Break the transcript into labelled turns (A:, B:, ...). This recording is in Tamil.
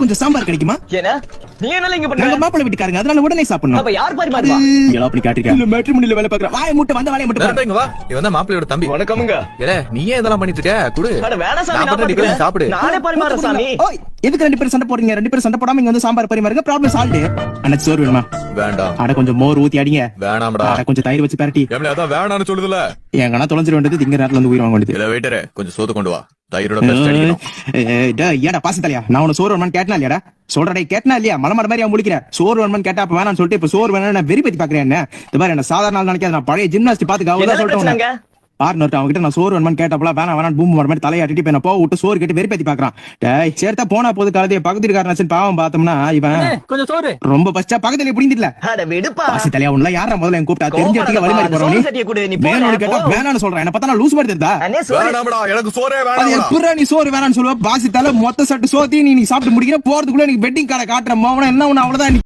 A: கொஞ்சம் சாம்பார் கிடைக்குமா?
B: ஏன்னா நீ என்ன இங்க
A: நாங்க
B: பண்ண?
A: மாப்பிள்ளை வீட்டுக்காரங்க, அதனால உடனே சாப்பிடணும்.
B: அப்ப யார் பரிமாறுவா?
A: ஏன் அப்படி காட்டுறீங்க? இல்ல மேட்ரிமோனில வேலை பார்க்கற வாயை மூட்ட வந்த வேலையை மட்டும் பாரு.
C: இங்க வா. இவன் தான் மாப்பிள்ளையோட தம்பி.
B: வணக்கம்ங்க.
C: ஏலே நீ ஏன் இதெல்லாம் பண்ணிட்டு இருக்க? குடு.
B: அட வேணா சாமி,
C: நான்
B: நான்
C: பண்றேன், நீ போய் சாப்பிடு.
B: நானே பரிமாறேன் சாமி.
A: ஓய், எதுக்கு ரெண்டு பேரும் சண்டை போடுறீங்க? ரெண்டு பேரும் சண்டை போடாம இங்க வந்து சாம்பார் பரிமாறுங்க, ப்ராப்ளம் சால்வ். அண்ணா சோறு வேணுமா?
C: வேண்டாம்.
A: அட கொஞ்சம் மோர் ஊத்தி அடிங்க.
C: வேணாம்டா.
A: அட கொஞ்சம் தயிர் வச்சு பரட்டி.
C: ஏம்ல அதான் வேணாம்னு சொல்லுதுல.
A: எங்கனா தொலைஞ்சிர வேண்டியது திங்க நேரத்துல வந்து உயிர் வாங்க வேண்டியது.
C: இல்ல வெயிட்டரே கொஞ்சம் சோத்து கொண்டு வா. தயிரோட பெஸ்ட் அடிக்கணும்.
A: ஏடா பாசி தலையா, நான் உன சோறு வேணுமான்னு கேட்டனா இல்லையாடா? சொல்றடே கேட்டனா இல்லையா? மலமட மாதிரி அவன் முழிக்கிறேன். சோறு வேணுமான்னு கேட்டா அப்ப வேணாம்னு சொல்லிட்டு இப்ப சோறு வேணும்னு நான் வெறி பத்தி பாக்குறேன். என்ன இது மாதிரி என்ன சாதாரண நாள் நினைக்காத, நான் பழைய ஜிம்னாஸ்ட் பாத்துக்க
B: என்ன
A: அவ்வளவுதான் சொல்லிட்டு
B: பிரச்சனைங்க?
A: பார்ட்னர் அவங்ககிட்ட நான் சோறு வேணுமான்னு கேட்டப்பல வேணாம் பூம் வர மாதிரி தலையாட்டிட்டு இப்ப என்ன போக விட்டு சோறு கேட்டு வெறி பத்தி பாக்குறான். டேய் சேர்த்தா போனா போது கழுதைய பக்கத்து இருக்காரு பாவம் பார்த்தோம்னா இவன்
D: கொஞ்சம் சோறு.
A: ரொம்ப பச்சா பக்கத்துல புடிந்தில்ல.
B: அட விடுப்பா.
A: பாசி தலையா உன்ன யாரா முதல்ல என் கூப்பிட்டா தெரிஞ்ச இடத்துக்கு வழி மாதிரி போறோம். நீ
B: சட்டியை கொடு, நீ போ.
A: வேணும்னு கேட்டா வேணாம்னு சொல்றேன். என்ன பார்த்தா நான் லூஸ் மாதிரி தெரியுதா?
B: அண்ணே சோறு.
C: வேணாம்டா எனக்கு சோறே
A: அது
C: வேணாம்.
A: எப்பறா நீ சோறு வேணாம்னு சொல்லுவ? பாசி தலை மொத்த சட்டு சோத்தி நீ சாப்பிட்டு முடிக்கிற போறதுக்குள்ள எனக்கு வெட்டிங் கார்டை காட்டுற மோவன என்ன ஒண்ணு அவ்வளவுதான்.